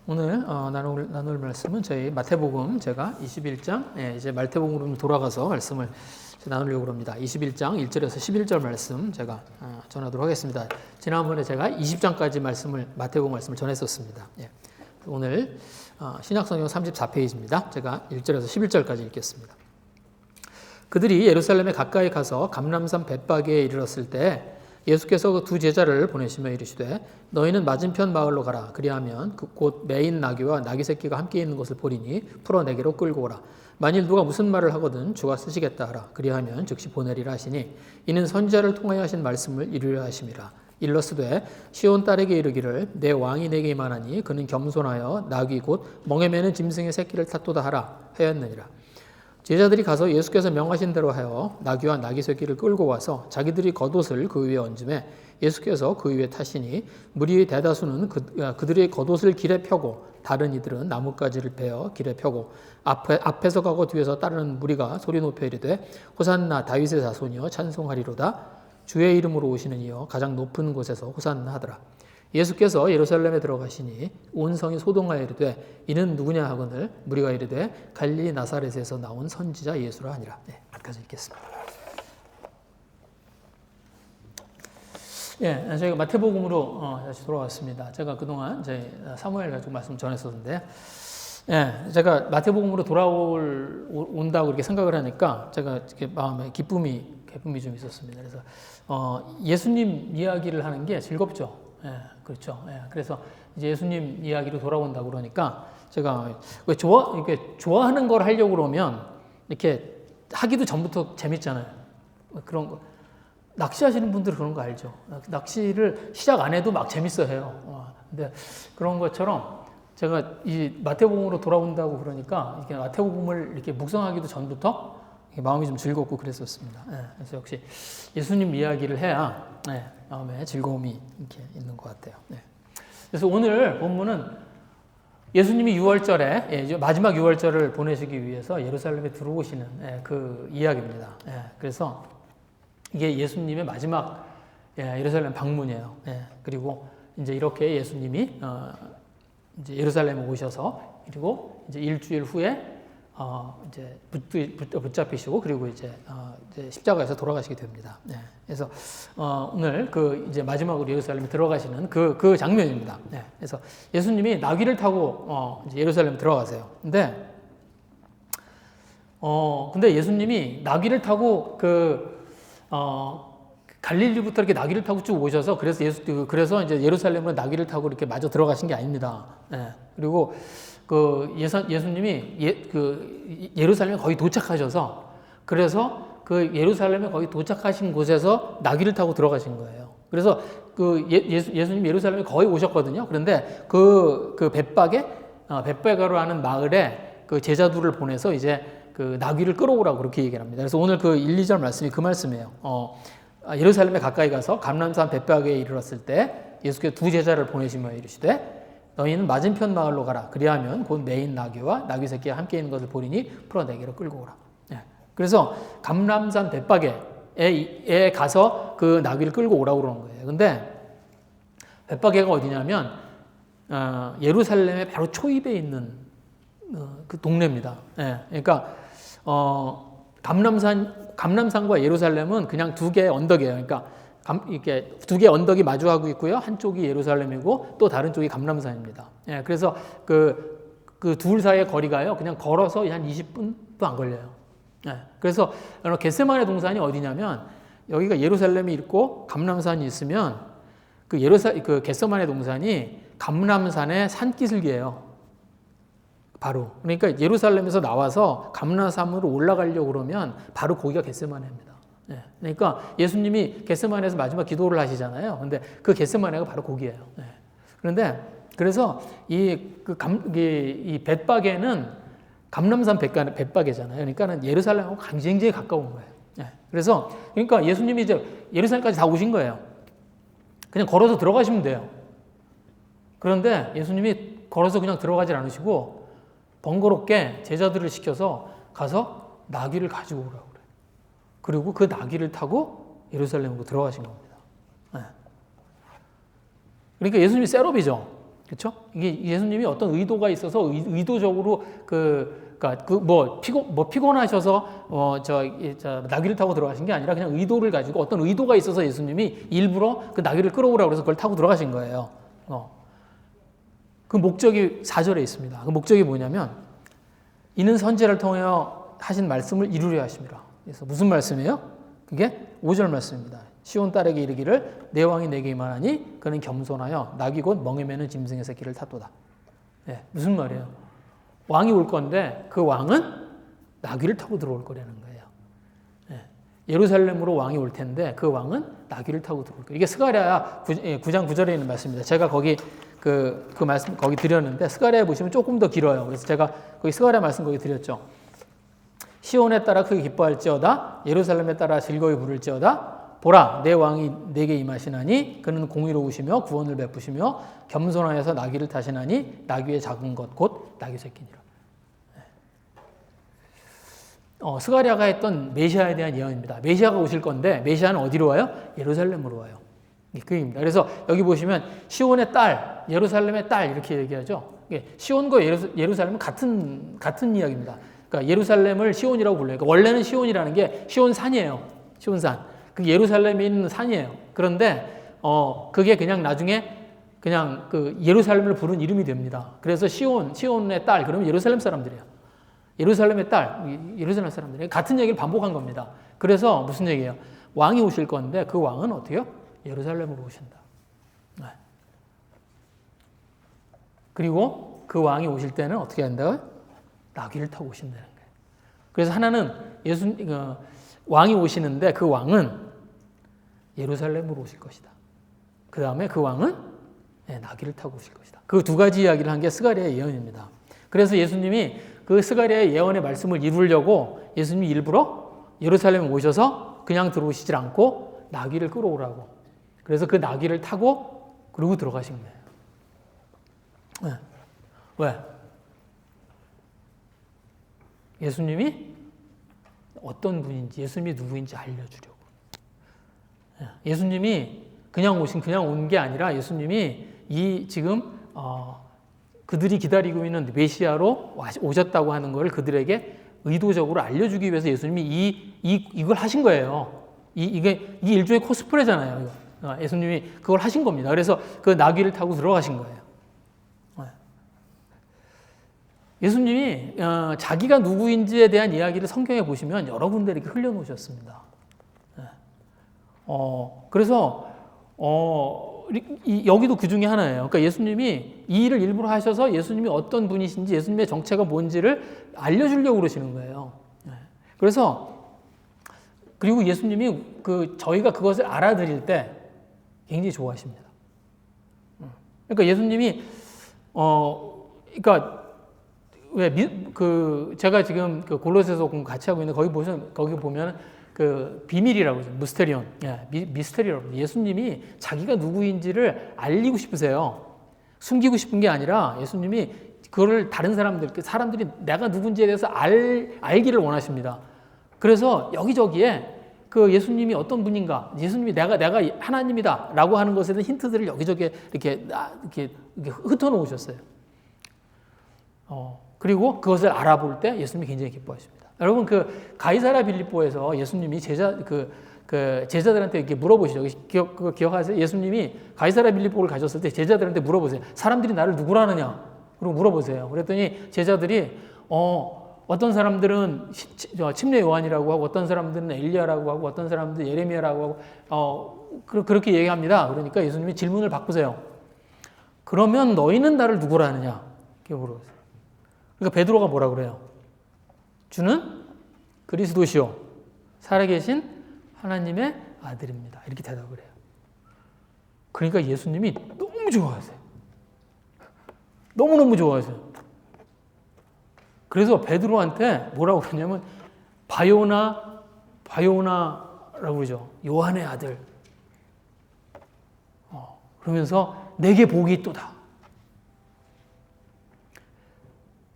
오늘 나눌 말씀은 저희 마태복음 제가 21장, 이제 마태복음으로 돌아가서 말씀을 나누려고 합니다. 21장 1절에서 11절 말씀 제가 전하도록 하겠습니다. 지난번에 제가 20장까지 마태복음 말씀을 전했었습니다. 오늘 신약성경 34페이지입니다. 제가 1절에서 11절까지 읽겠습니다. 그들이 예루살렘에 가까이 가서 감람산 벳바게에 이르렀을 때 예수께서 그 두 제자를 보내시며 이르시되 너희는 맞은편 마을로 가라. 그리하면 곧 매인 나귀와 나귀 새끼가 함께 있는 것을 보리니 풀어 내게로 끌고 오라. 만일 누가 무슨 말을 하거든 주가 쓰시겠다 하라. 그리하면 즉시 보내리라 하시니 이는 선지자를 통하여 하신 말씀을 이루려 하심이라. 일러스되 시온 딸에게 이르기를 내 왕이 내게 임하나니 그는 겸손하여 나귀 곧 멍에 매는 짐승의 새끼를 탓도다 하라 하였느니라. 제자들이 가서 예수께서 명하신 대로 하여 나귀와 나귀 새끼를 끌고 와서 자기들이 겉옷을 그 위에 얹음에 예수께서 그 위에 타시니 무리의 대다수는 그들의 겉옷을 길에 펴고 다른 이들은 나뭇가지를 베어 길에 펴고 앞에서 가고 뒤에서 따르는 무리가 소리 높여 이르되 호산나 다윗의 자손이여 찬송하리로다. 주의 이름으로 오시는 이여 가장 높은 곳에서 호산나 하더라. 예수께서 예루살렘에 들어가시니 온 성이 소동하여 이르되 이는 누구냐 하거늘 무리가 이르되 갈릴리 나사렛에서 나온 선지자 예수라 하니라. 여기까지 읽겠습니다. 저희가 마태복음으로 다시 돌아왔습니다. 제가 그동안 저희 사무엘 가지고 말씀 전했었는데, 제가 마태복음으로 돌아온다고 이렇게 생각을 하니까 제가 이렇게 마음에 기쁨이 좀 있었습니다. 그래서 예수님 이야기를 하는 게 즐겁죠. 그렇죠. 그래서 이제 예수님 이야기로 돌아온다고 그러니까 제가 이렇게 좋아하는 걸 하려고 그러면 이렇게 하기도 전부터 재밌잖아요. 그런 거. 낚시하시는 분들은 그런 거 알죠. 낚시를 시작 안 해도 막 재밌어 해요. 근데 그런 것처럼 제가 이 마태복음으로 돌아온다고 그러니까 이렇게 마태복음을 이렇게 묵상하기도 전부터 마음이 좀 즐겁고 그랬었습니다. 그래서 역시 예수님 이야기를 해야 마음에 즐거움이 이렇게 있는 것 같아요. 그래서 오늘 본문은 예수님이 6월절에 마지막 6월절을 보내시기 위해서 예루살렘에 들어오시는 그 이야기입니다. 그래서 이게 예수님의 마지막 예루살렘 방문이에요. 그리고 이제 이렇게 예수님이 이제 예루살렘에 오셔서 그리고 이제 일주일 후에 이제 붙잡히시고 그리고 이제 십자가에서 돌아가시게 됩니다. 그래서 오늘 이제 마지막으로 예루살렘에 들어가시는 그 장면입니다. 그래서 예수님이 나귀를 타고 이제 예루살렘에 들어가세요. 근데 예수님이 나귀를 타고 갈릴리부터 이렇게 나귀를 타고 쭉 오셔서 그래서 이제 예루살렘으로 나귀를 타고 이렇게 마저 들어가신 게 아닙니다. 그리고 예수님이 예루살렘에 거의 도착하셔서 그래서 그 예루살렘에 거의 도착하신 곳에서 나귀를 타고 들어가신 거예요. 그래서 예수님 예루살렘에 거의 오셨거든요. 그런데 그 벳바게로 하는 마을에 그 제자들을 보내서 이제 그 나귀를 끌어오라고 그렇게 얘기를 합니다. 그래서 오늘 그 1, 2절 말씀이 그 말씀이에요. 예루살렘에 가까이 가서 감람산 벳바게에 이르렀을 때 예수께서 두 제자를 보내시며 이르시되 너희는 맞은편 마을로 가라. 그리하면 곧 매인 나귀와 나귀 새끼가 함께 있는 것을 보리니 풀어 내게로 끌고 오라. 그래서 감람산 벳바게에 가서 그 나귀를 끌고 오라고 그러는 거예요. 근데 벳바게가 어디냐면 예루살렘의 바로 초입에 있는 그 동네입니다. 그러니까 감람산과 예루살렘은 그냥 두 개의 언덕이에요. 그러니까 이렇게 두 개의 언덕이 마주하고 있고요. 한쪽이 예루살렘이고 또 다른 쪽이 감람산입니다. 그래서 그 둘 사이의 거리가요. 그냥 걸어서 한 20분도 안 걸려요. 그래서 겟세마네 동산이 어디냐면 여기가 예루살렘이 있고 감람산이 있으면 그 겟세마네 동산이 감람산의 산기슭이에요. 바로. 그러니까 예루살렘에서 나와서 감람산으로 올라가려고 그러면 바로 거기가 겟세마네입니다. 그러니까 예수님이 겟세마네에서 마지막 기도를 하시잖아요. 근데 그 겟세마네가 바로 거기예요. 그래서 이 벳바게는 감람산 벳바게잖아요. 그러니까 예루살렘하고 굉장히 가까운 거예요. 그러니까 예수님이 이제 예루살렘까지 다 오신 거예요. 그냥 걸어서 들어가시면 돼요. 그런데 예수님이 걸어서 그냥 들어가질 않으시고 번거롭게 제자들을 시켜서 가서 나귀를 가지고 오라고 그래요. 그리고 그 나귀를 타고 예루살렘으로 들어가신 겁니다. 그러니까 예수님이 셋업이죠. 그렇죠? 이게 예수님이 어떤 의도가 있어서 의도적으로 피곤하셔서 나귀를 타고 들어가신 게 아니라 그냥 의도를 가지고 어떤 의도가 있어서 예수님이 일부러 그 나귀를 끌어오라고 해서 그걸 타고 들어가신 거예요. 그 목적이 4절에 있습니다. 그 목적이 뭐냐면 이는 선지자를 통하여 하신 말씀을 이루려 하심이라. 그래서 무슨 말씀이에요? 그게 5절 말씀입니다. 시온 딸에게 이르기를 내 왕이 내게 임하나니 그는 겸손하여 낙이 곧 멍에 매는 짐승의 새끼를 탔도다. 네, 무슨 말이에요? 왕이 올 건데 그 왕은 나귀를 타고 들어올 거라는 거예요. 네, 예루살렘으로 왕이 올 텐데 그 왕은 나귀를 타고 들어올 거예요. 이게 스가랴 9장 9절에 있는 말씀입니다. 제가 거기 그 말씀 거기 드렸는데 스가랴에 보시면 조금 더 길어요. 그래서 제가 거기 스가랴 말씀 거기 드렸죠. 시온에 따라 크게 기뻐할지어다 예루살렘에 따라 즐거이 부를지어다 보라 내 왕이 내게 임하시나니 그는 공의로우시며 구원을 베푸시며 겸손하여서 나귀를 타시나니 나귀의 작은 것 곧 나귀 새끼니라. 스가랴가 했던 메시아에 대한 예언입니다. 메시아가 오실 건데 메시아는 어디로 와요? 예루살렘으로 와요. 그 얘기입니다. 그래서 여기 보시면 시온의 딸, 예루살렘의 딸 이렇게 얘기하죠. 시온과 예루살렘은 같은 이야기입니다. 그러니까 예루살렘을 시온이라고 불러요. 그러니까 원래는 시온이라는 게 시온산이에요. 시온산. 그 예루살렘에 있는 산이에요. 그런데 그게 그냥 나중에 그냥 그 예루살렘을 부른 이름이 됩니다. 그래서 시온의 딸 그러면 예루살렘 사람들이에요. 예루살렘의 딸, 예루살렘 사람들이 같은 얘기를 반복한 겁니다. 그래서 무슨 얘기예요? 왕이 오실 건데 그 왕은 어때요? 예루살렘으로 오신다. 네. 그리고 그 왕이 오실 때는 어떻게 한다고요? 나귀를 타고 오신다는 거예요. 그래서 하나는 왕이 오시는데 그 왕은 예루살렘으로 오실 것이다. 그 다음에 그 왕은 나귀를 타고 오실 것이다. 그 두 가지 이야기를 한 게 스가랴의 예언입니다. 그래서 예수님이 그 스가랴의 예언의 말씀을 이루려고 예수님이 일부러 예루살렘에 오셔서 그냥 들어오시질 않고 나귀를 끌어오라고. 그래서 그 나귀를 타고 그러고 들어가신 거예요. 네. 왜? 예수님이 어떤 분인지, 예수님이 누구인지 알려주려고. 예수님이 그냥 온 게 아니라 예수님이 지금 그들이 기다리고 있는 메시아로 오셨다고 하는 걸 그들에게 의도적으로 알려주기 위해서 예수님이 이걸 하신 거예요. 이게 일종의 코스프레잖아요. 예수님이 그걸 하신 겁니다. 그래서 그 나귀를 타고 들어가신 거예요. 예수님이 자기가 누구인지에 대한 이야기를 성경에 보시면 여러 군데 이렇게 흘려놓으셨습니다. 그래서 여기도 그 중에 하나예요. 그러니까 예수님이 이 일을 일부러 하셔서 예수님이 어떤 분이신지 예수님의 정체가 뭔지를 알려주려고 그러시는 거예요. 그래서 그리고 예수님이 저희가 그것을 알아들일 때 굉장히 좋아하십니다. 그러니까 예수님이 그러니까 제가 지금 골로새서 공부 같이 하고 있는데 거기 보면 그 비밀이라고 하죠. 미스테리온. 미스테리라고. 예수님이 자기가 누구인지를 알리고 싶으세요. 숨기고 싶은 게 아니라 예수님이 그거를 다른 사람들이 내가 누군지에 대해서 알기를 원하십니다. 그래서 여기저기에 그 예수님이 어떤 분인가, 예수님이 내가 하나님이다라고 하는 것에 대한 힌트들을 여기저기에 이렇게 흩어놓으셨어요. 그리고 그것을 알아볼 때 예수님이 굉장히 기뻐하십니다. 여러분 가이사랴 빌립보에서 예수님이 제자들한테 이렇게 물어보시죠. 기억하세요? 예수님이 가이사랴 빌립보를 가셨을 때 제자들한테 물어보세요. 사람들이 나를 누구라 하느냐? 그리고 물어보세요. 그랬더니 제자들이 어떤 사람들은 침례 요한이라고 하고 어떤 사람들은 엘리야라고 하고 어떤 사람들은 예레미야라고 하고 그렇게 얘기합니다. 그러니까 예수님이 질문을 바꾸세요. 그러면 너희는 나를 누구라 하느냐? 이렇게 물어보세요. 그러니까 베드로가 뭐라 그래요? 주는 그리스도시요 살아계신 하나님의 아들입니다. 이렇게 대답을 해요. 그러니까 예수님이 너무 좋아하세요. 너무너무 좋아하세요. 그래서 베드로한테 뭐라고 그러냐면 바요나라고 그러죠. 요한의 아들. 그러면서 내게 복이 있도다.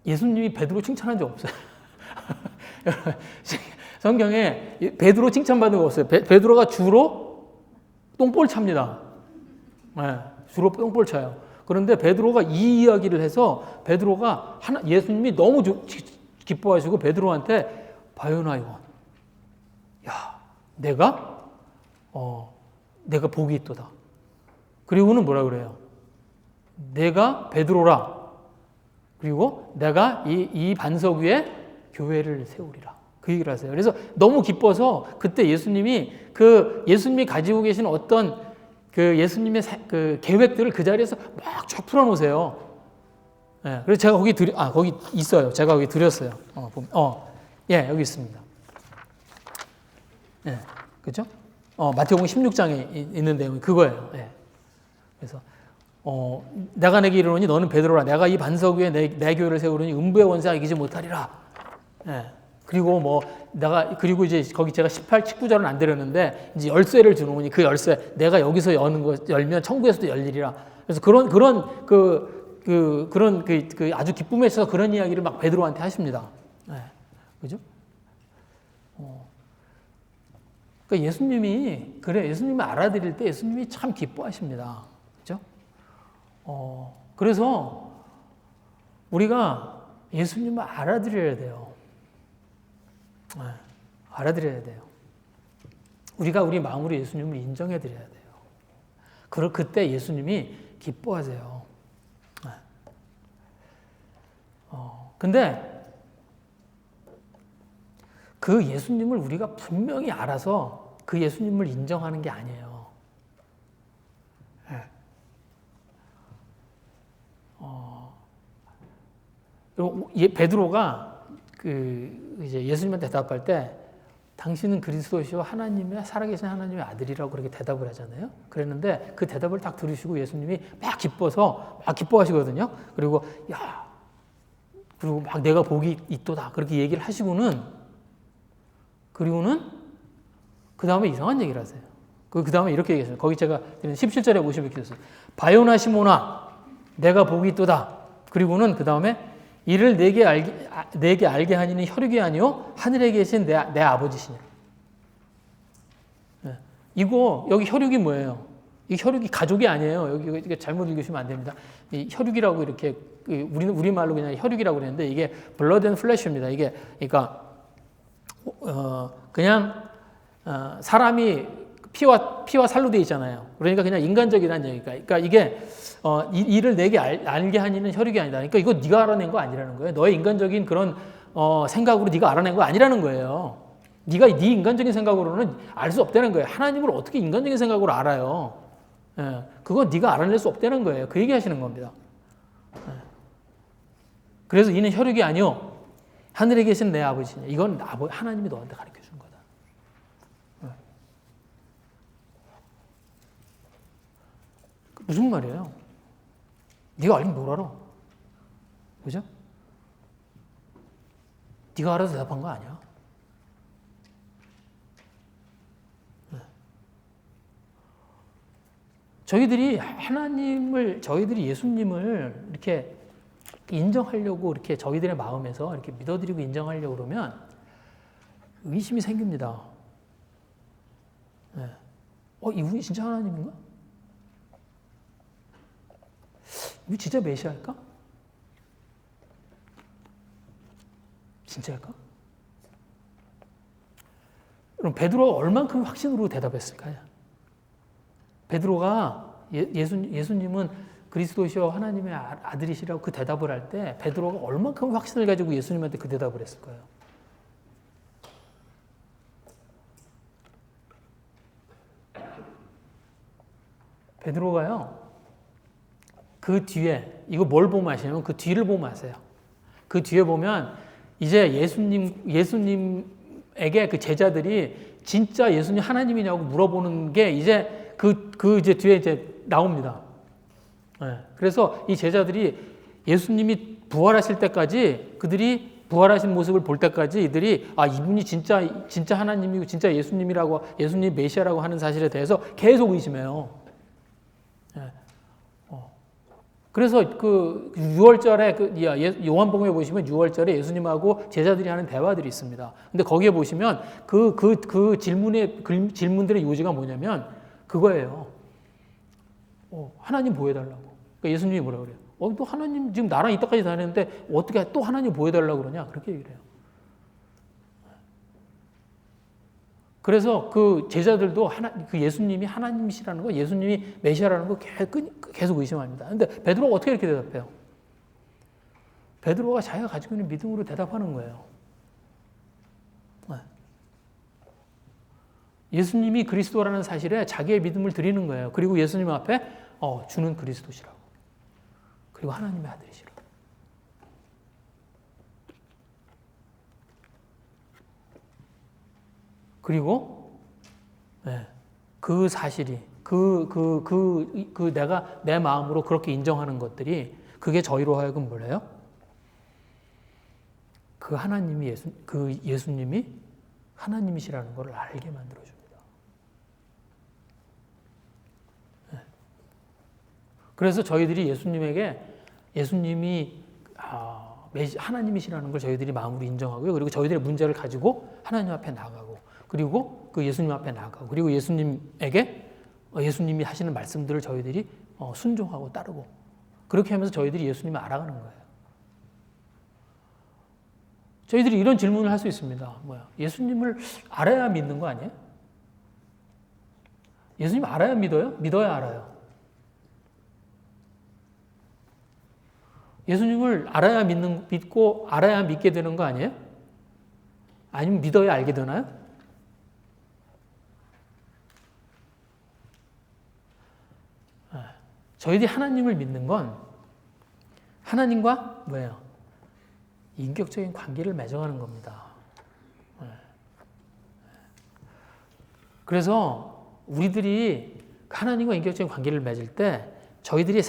예수님이 베드로 칭찬한 적 없어요. 성경에 베드로 칭찬받은 거 없어요. 베드로가 주로 똥볼 찹니다. 주로 똥볼 차요. 그런데 베드로가 이 이야기를 해서 베드로가 예수님이 너무 기뻐하시고 베드로한테 바요나 요한, 야, 내가 복이 있도다. 그리고는 뭐라 그래요? 내가 베드로라. 그리고 내가 이 반석 위에 교회를 세우리라. 그 얘기를 하세요. 그래서 너무 기뻐서 그때 예수님이 가지고 계신 어떤 그 예수님의 그 계획들을 그 자리에서 막 쫙 풀어놓으세요. 예, 그래서 제가 거기 있어요. 제가 거기 드렸어요. 예, 여기 있습니다. 예, 그죠? 마태복음 16장에 있는 내용이 그거예요. 예. 그래서 내가 내게 이르노니 너는 베드로라. 내가 이 반석 위에 내 교회를 세우려니 음부의 권세가 이기지 못하리라. 예. 그리고 이제 거기 제가 18, 19절은 안 드렸는데 이제 열쇠를 주노니 그 열쇠 내가 여기서 열면 천국에서도 열리리라. 그래서 그런 아주 기쁨에 있어서 그런 이야기를 막 베드로한테 하십니다. 네. 그죠? 그러니까 예수님이 알아들일 때 예수님이 참 기뻐하십니다. 그죠? 그래서 우리가 예수님을 알아들여야 돼요. 알아들여야 돼요. 우리가 우리 마음으로 예수님을 인정해 드려야 돼요. 그때 예수님이 기뻐하세요. 근데 그 예수님을 우리가 분명히 알아서 그 예수님을 인정하는 게 아니에요. 베드로가 이제 예수님한테 대답할 때 당신은 그리스도시요 하나님의 살아계신 하나님의 아들이라고 그렇게 대답을 하잖아요. 그랬는데 그 대답을 딱 들으시고 예수님이 막 기뻐하시거든요. 그리고 막 내가 복이 있도다 그렇게 얘기를 하시고는 그 다음에 이상한 얘기를 하세요. 그 다음에 이렇게 얘기했어요. 거기 제가 17절에 보시면 이렇게 됐어요. 바요나 시모나 내가 복이 있도다. 그리고는 그 다음에 이를 내게 알게 하니는 혈육이 아니요 하늘에 계신 내 아버지시냐. 여기 혈육이 뭐예요? 이 혈육이 가족이 아니에요. 여기 잘못 읽으시면 안 됩니다. 이 혈육이라고 이렇게 우리 말로 그냥 혈육이라고 그랬는데 이게 blood and flesh입니다. 이게 그러니까 그냥 사람이 피와 살로 되어 있잖아요. 그러니까 그냥 인간적이라는 얘기가. 그러니까 이게 이를 내게 알게 하니는 혈육이 아니다. 그러니까 이거 네가 알아낸 거 아니라는 거예요. 너의 인간적인 그런 생각으로 네가 알아낸 거 아니라는 거예요. 네 인간적인 생각으로는 알 수 없다는 거예요. 하나님을 어떻게 인간적인 생각으로 알아요? 예, 그건 네가 알아낼 수 없다는 거예요. 그 얘기하시는 겁니다. 예. 그래서 이는 혈육이 아니요 하늘에 계신 내 아버지냐. 이건 하나님이 너한테 가르쳐 준 거다. 예. 무슨 말이에요? 네가 알면 뭘 알아? 그죠? 네가 알아서 대답한 거 아니야. 저희들이 예수님을 이렇게 인정하려고 이렇게 저희들의 마음에서 이렇게 믿어드리고 인정하려고 그러면 의심이 생깁니다. 이분이 진짜 하나님인가? 이분이 진짜 메시아일까? 진짜일까? 그럼 베드로가 얼만큼 확신으로 대답했을까요? 베드로가 예수님은 그리스도시요 하나님의 아들이시라고 그 대답을 할 때 베드로가 얼만큼 확신을 가지고 예수님한테 그 대답을 했을까요? 베드로가요. 그 뒤에 이거 뭘 보면 아시냐면 그 뒤를 보면 아세요. 그 뒤에 보면 이제 예수님에게 그 제자들이 진짜 예수님 하나님이냐고 물어보는 게 이제 이제 뒤에 이제 나옵니다. 그래서 이 제자들이 예수님이 부활하실 때까지 그들이 부활하신 모습을 볼 때까지 이들이 이분이 진짜 하나님이고 진짜 예수님 메시아라고 하는 사실에 대해서 계속 의심해요. 그래서 그 6월절에 요한복음에 보시면 6월절에 예수님하고 제자들이 하는 대화들이 있습니다. 근데 거기에 보시면 그 질문들의 요지가 뭐냐면 그거예요. 하나님 뭐 해달라고. 그러니까 예수님이 뭐라 그래요? 또 하나님 지금 나랑 이따까지 다녔는데 어떻게 또 하나님 보여달라고 그러냐? 그렇게 얘기를 해요. 그래서 그 제자들도 그 예수님이 하나님이시라는 거, 예수님이 메시아라는 거 계속 의심합니다. 근데 베드로가 어떻게 이렇게 대답해요? 베드로가 자기가 가지고 있는 믿음으로 대답하는 거예요. 예수님이 그리스도라는 사실에 자기의 믿음을 드리는 거예요. 그리고 예수님 앞에 주는 그리스도시라고. 그리고 하나님의 아들이시라고. 그리고 그 사실이 내가 내 마음으로 그렇게 인정하는 것들이 그게 저희로 하여금 뭐래요? 그 하나님이 그 예수님이 하나님이시라는 것을 알게 만들어줍니다. 그래서 저희들이 예수님이 하나님이시라는 걸 저희들이 마음으로 인정하고요. 그리고 저희들의 문제를 가지고 하나님 앞에 나가고, 그리고 그 예수님 앞에 나가고, 그리고 예수님에게 예수님이 하시는 말씀들을 저희들이 순종하고 따르고, 그렇게 하면서 저희들이 예수님을 알아가는 거예요. 저희들이 이런 질문을 할 수 있습니다. 예수님을 알아야 믿는 거 아니에요? 예수님 알아야 믿어요? 믿어야 알아요? 예수님을 알아야 믿고 알아야 믿게 되는 거 아니에요? 아니면 믿어야 알게 되나요? 저희들이 하나님을 믿는 건 하나님과 인격적인 관계를 맺어가는 겁니다. 그래서 우리들이 하나님과 인격적인 관계를 맺을 때 저희들이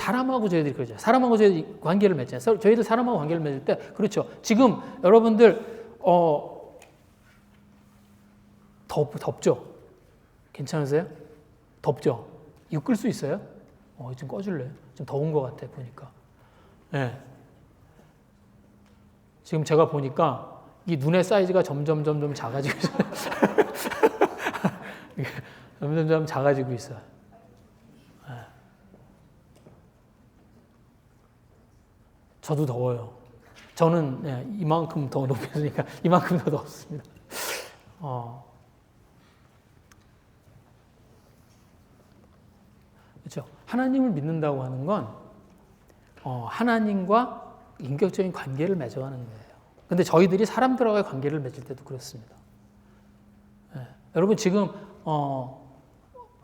그러죠. 사람하고 저희들이 관계를 맺잖아요. 저희들 사람하고 관계를 맺을 때, 그렇죠. 지금 여러분들, 덥죠? 괜찮으세요? 덥죠? 이거 끌 수 있어요? 좀 꺼줄래요? 좀 더운 것 같아, 보니까. 네. 지금 제가 보니까 이 눈의 사이즈가 점점 작아지고 있어요. 점점 작아지고 있어요. 저도 더워요. 저는 이만큼 더 높였으니까 이만큼 더 덥습니다. 그렇죠. 하나님을 믿는다고 하는 건 하나님과 인격적인 관계를 맺어가는 거예요. 근데 저희들이 사람들과의 관계를 맺을 때도 그렇습니다. 여러분 지금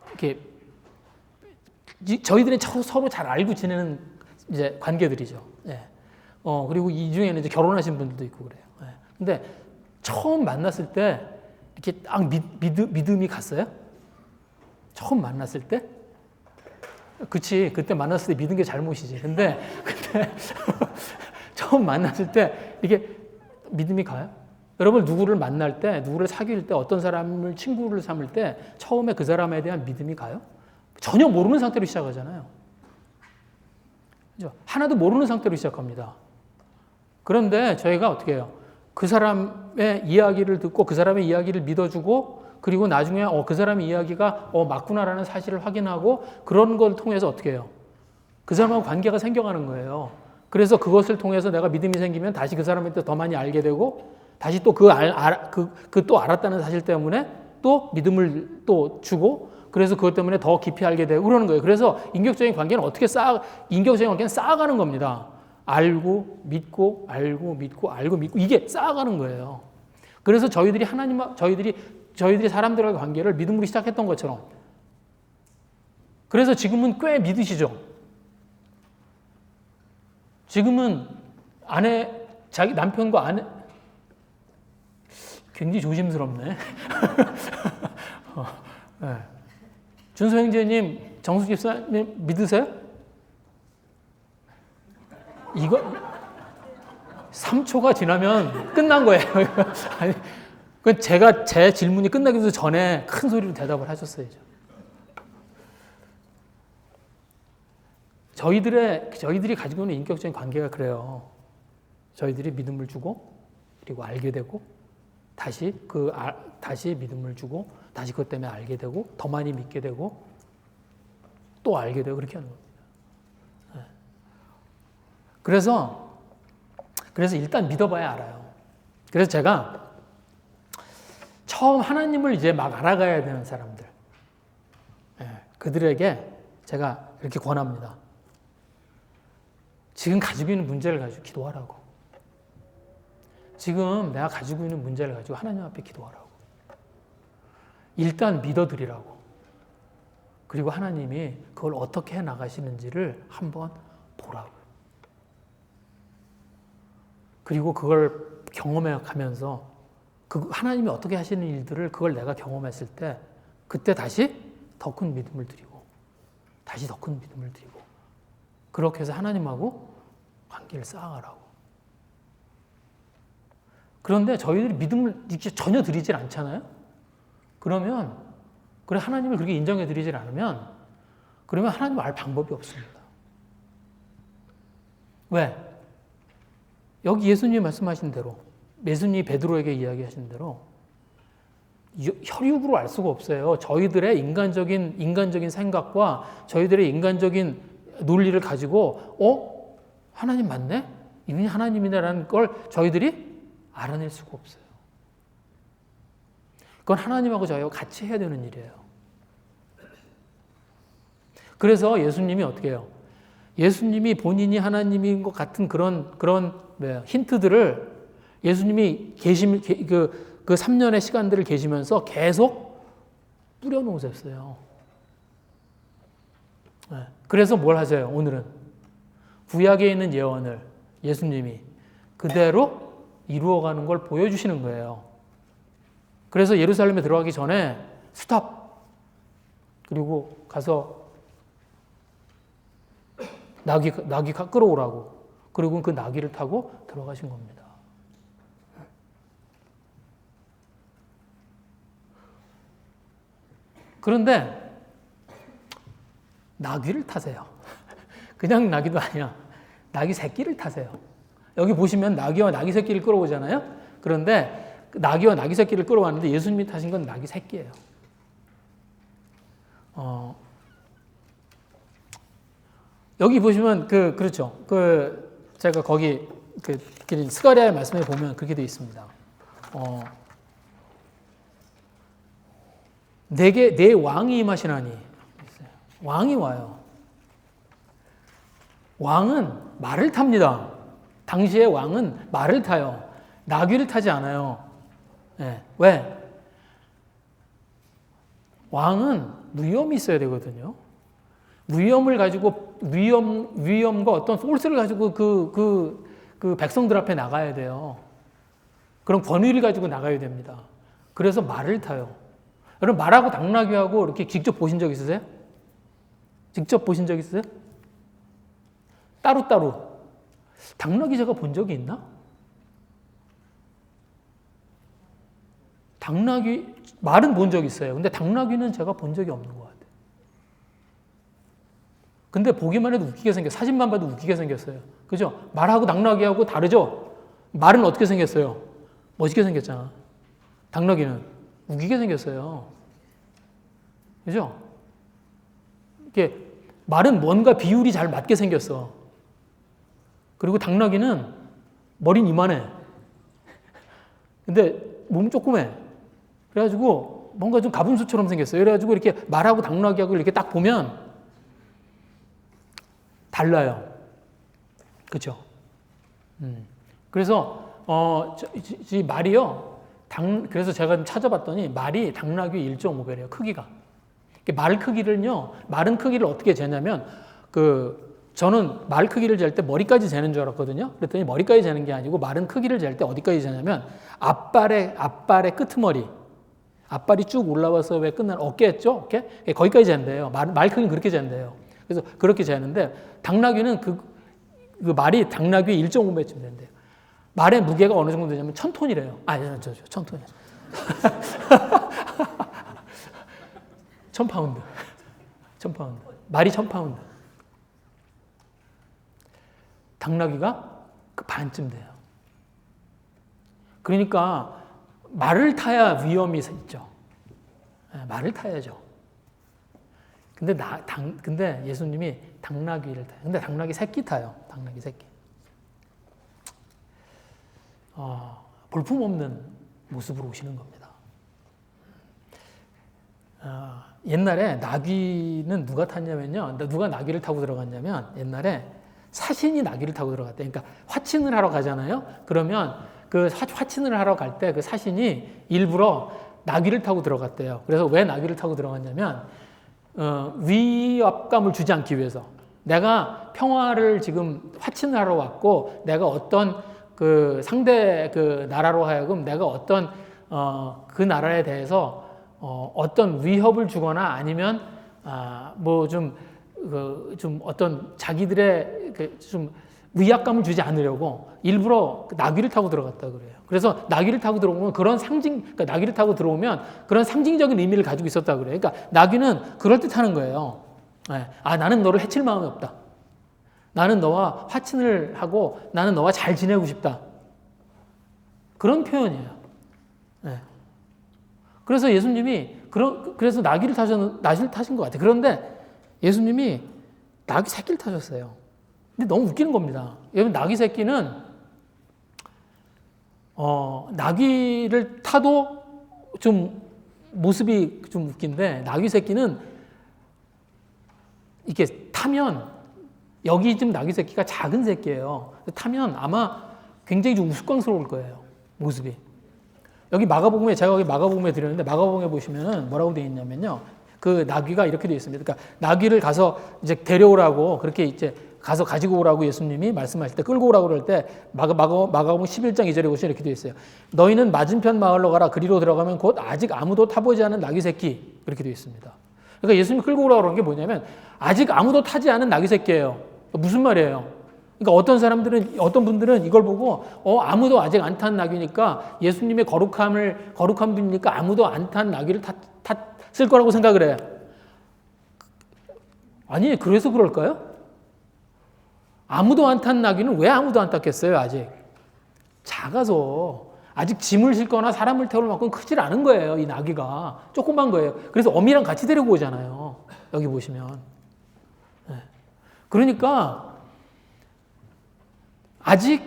이렇게 저희들은 서로 잘 알고 지내는 이제 관계들이죠. 그리고 이 중에는 이제 결혼하신 분들도 있고 그래요. 근데 처음 만났을 때 이렇게 딱 믿음이 갔어요? 처음 만났을 때? 그치, 그때 만났을 때 믿은 게 잘못이지. 근데 처음 만났을 때 이게 믿음이 가요? 여러분 누구를 만날 때, 누구를 사귈 때, 어떤 사람을 친구를 삼을 때 처음에 그 사람에 대한 믿음이 가요? 전혀 모르는 상태로 시작하잖아요. 그죠? 하나도 모르는 상태로 시작합니다. 그런데 저희가 어떻게 해요? 그 사람의 이야기를 듣고 그 사람의 이야기를 믿어주고, 그리고 나중에 그 사람의 이야기가 맞구나라는 사실을 확인하고, 그런 걸 통해서 어떻게 해요? 그 사람하고 관계가 생겨가는 거예요. 그래서 그것을 통해서 내가 믿음이 생기면 다시 그 사람에 대해 더 많이 알게 되고, 다시 또 또 알았다는 사실 때문에 또 믿음을 또 주고, 그래서 그것 때문에 더 깊이 알게 되고 그러는 거예요. 그래서 인격적인 관계는 인격적인 관계는 쌓아가는 겁니다. 알고 믿고 알고 믿고 알고 믿고, 이게 쌓아가는 거예요. 그래서 저희들이 저희들이 사람들과의 관계를 믿음으로 시작했던 것처럼, 그래서 지금은 꽤 믿으시죠? 지금은 자기 남편과 아내, 굉장히 조심스럽네. 네. 준수 형제님, 정수 집사님 믿으세요? 이거 3초가 지나면 끝난 거예요. 아니, 그건 제 질문이 끝나기도 전에 큰 소리로 대답을 하셨어야죠. 저희들이 가지고 있는 인격적인 관계가 그래요. 저희들이 믿음을 주고, 그리고 알게 되고, 다시 믿음을 주고, 다시 그것 때문에 알게 되고, 더 많이 믿게 되고, 또 알게 되고, 그렇게 하는 겁니다. 그래서 일단 믿어봐야 알아요. 그래서 제가 처음 하나님을 이제 막 알아가야 되는 사람들, 그들에게 제가 이렇게 권합니다. 지금 가지고 있는 문제를 가지고 기도하라고. 지금 내가 가지고 있는 문제를 가지고 하나님 앞에 기도하라고. 일단 믿어드리라고. 그리고 하나님이 그걸 어떻게 해 나가시는지를 한번 보라고. 그리고 그걸 경험해 가면서 하나님이 어떻게 하시는 일들을 그걸 내가 경험했을 때 그때 다시 더 큰 믿음을 드리고 다시 더 큰 믿음을 드리고 그렇게 해서 하나님하고 관계를 쌓아가라고. 그런데 저희들이 믿음을 이렇게 전혀 드리질 않잖아요. 그러면 그래 하나님을 그렇게 인정해 드리질 않으면 그러면 하나님 알 방법이 없습니다. 왜? 여기 예수님이 말씀하신 대로 예수님이 베드로에게 이야기하신 대로 혈육으로 알 수가 없어요. 저희들의 인간적인 생각과 저희들의 인간적인 논리를 가지고 하나님 맞네? 이분이 하나님이네라는 걸 저희들이 알아낼 수가 없어요. 그건 하나님하고 저희하고 같이 해야 되는 일이에요. 그래서 예수님이 어떻게 해요? 예수님이 본인이 하나님인 것 같은 그런 힌트들을 예수님이 그 3년의 시간들을 계시면서 계속 뿌려놓으셨어요. 그래서 뭘 하세요? 오늘은 구약에 있는 예언을 예수님이 그대로 이루어가는 걸 보여주시는 거예요. 그래서 예루살렘에 들어가기 전에 스탑! 그리고 가서 나귀 끌어오라고. 그리고 그 나귀를 타고 들어가신 겁니다. 그런데 나귀를 타세요. 그냥 나귀도 아니야. 나귀 새끼를 타세요. 여기 보시면 나귀와 나귀 새끼를 끌어오잖아요. 그런데 나귀와 나귀 새끼를 끌어왔는데 예수님이 타신 건 나귀 새끼예요. 여기 보시면 그렇죠. 제가 거기 스가랴의 말씀에 보면 그렇게 되어 있습니다. 내 왕이 임하시나니. 왕이 와요. 왕은 말을 탑니다. 당시에 왕은 말을 타요. 나귀를 타지 않아요. 네. 왜? 왕은 위엄이 있어야 되거든요. 위엄을 가지고 위엄과 어떤 포스를 가지고 그 백성들 앞에 나가야 돼요. 그런 권위를 가지고 나가야 됩니다. 그래서 말을 타요. 여러분 말하고 당나귀하고 이렇게 직접 보신 적 있으세요? 직접 보신 적 있으세요? 따로따로. 당나귀 제가 본 적이 있나? 당나귀 말은 본 적 있어요. 근데 당나귀는 제가 본 적이 없는 것 같아요. 근데 보기만 해도 웃기게 생겼어요. 사진만 봐도 웃기게 생겼어요. 그죠? 말하고 당나귀하고 다르죠? 말은 어떻게 생겼어요? 멋있게 생겼잖아. 당나귀는 웃기게 생겼어요. 그죠? 이렇게 말은 뭔가 비율이 잘 맞게 생겼어. 그리고 당나귀는 머리는 이만해. 근데 몸 조그매. 그래가지고 뭔가 좀 가분수처럼 생겼어요. 그래가지고 이렇게 말하고 당나귀하고 이렇게 딱 보면 달라요. 그렇죠? 그래서 이 말이요. 그래서 제가 좀 찾아봤더니 말이 당나귀 1.5배래요. 크기가. 말 크기를요. 말은 크기를 어떻게 재냐면 저는 말 크기를 잴 때 머리까지 재는 줄 알았거든요. 그랬더니 머리까지 재는 게 아니고 말은 크기를 잴 때 어디까지 재냐면 앞발의 끄트머리. 앞발이 쭉 올라와서 왜 끝나는 어깨였죠? 어깨? 거기까지 잰대요. 말 크기는 그렇게 잰대요. 그래서 그렇게 재는데 당나귀는 그 말이 당나귀 1.5배쯤 된대요. 말의 무게가 어느 정도 되냐면 1000톤이래요. 아니, 1000톤이야. 1000파운드. 1000파운드. 말이 1000파운드. 당나귀가 그 반쯤 돼요. 그러니까 말을 타야 위험이 있죠. 말을 타야죠. 근데 예수님이 당나귀를 타요. 근데 당나귀 새끼 타요. 당나귀 새끼. 볼품없는 모습으로 오시는 겁니다. 옛날에 나귀는 누가 탔냐면요. 누가 나귀를 타고 들어갔냐면 옛날에 사신이 나귀를 타고 들어갔대요. 그러니까 화친을 하러 가잖아요. 그러면 그 화친을 하러 갈 때 그 사신이 일부러 나귀를 타고 들어갔대요. 그래서 왜 나귀를 타고 들어갔냐면 위압감을 주지 않기 위해서. 내가 평화를 지금 화친을 하러 왔고 내가 어떤 그 상대 그 나라로 하여금 내가 어떤 그 나라에 대해서 어떤 위협을 주거나 아니면 뭐 좀 어떤 자기들의 좀 위압감을 주지 않으려고 일부러 나귀를 타고 들어갔다 그래요. 그래서 나귀를 타고 들어오면 그러니까 나귀를 타고 들어오면 그런 상징적인 의미를 가지고 있었다 그래요. 그러니까 나귀는 그럴 듯하는 거예요. 나는 너를 해칠 마음이 없다. 나는 너와 화친을 하고 나는 너와 잘 지내고 싶다. 그런 표현이에요. 그래서 예수님이 그래서 나귀를 타신 것 같아요. 그런데 예수님이 나귀 새끼를 타셨어요. 근데 너무 웃기는 겁니다. 여러분 나귀 새끼는 나귀를 타도 좀 모습이 좀 웃긴데 나귀 새끼는 이렇게 타면 여기 지금 나귀 새끼가 작은 새끼예요. 타면 아마 굉장히 좀 우스꽝스러울 거예요. 모습이. 여기 마가복음에 제가 여기 마가복음에 드렸는데 마가복음에 보시면은 뭐라고 되어 있냐면요. 그 나귀가 이렇게 되어 있습니다. 그러니까 나귀를 가서 이제 데려오라고 그렇게 이제 가서 가지고 오라고 예수님이 말씀하실 때 끌고 오라고 그럴 때 마가복음 11장 2절에 보시면 이렇게 되어 있어요. 너희는 맞은편 마을로 가라. 그리로 들어가면 곧 아직 아무도 타보지 않은 나귀 새끼 이렇게 되어 있습니다. 그러니까 예수님이 끌고 오라고 그런 게 뭐냐면 아직 아무도 타지 않은 나귀 새끼예요. 무슨 말이에요? 그러니까 어떤 분들은 이걸 보고 아무도 아직 안 탄 나귀니까 예수님의 거룩한 분이니까 아무도 안 탄 나귀를 탔을 거라고 생각을 해요. 아니 그래서 그럴까요? 아무도 안 탄 나귀는 왜 아무도 안 탔겠어요? 아직 작아서 아직 짐을 싣거나 사람을 태울 만큼 크질 않은 거예요. 이 나귀가 조그만 거예요. 그래서 어미랑 같이 데리고 오잖아요. 여기 보시면 그러니까 아직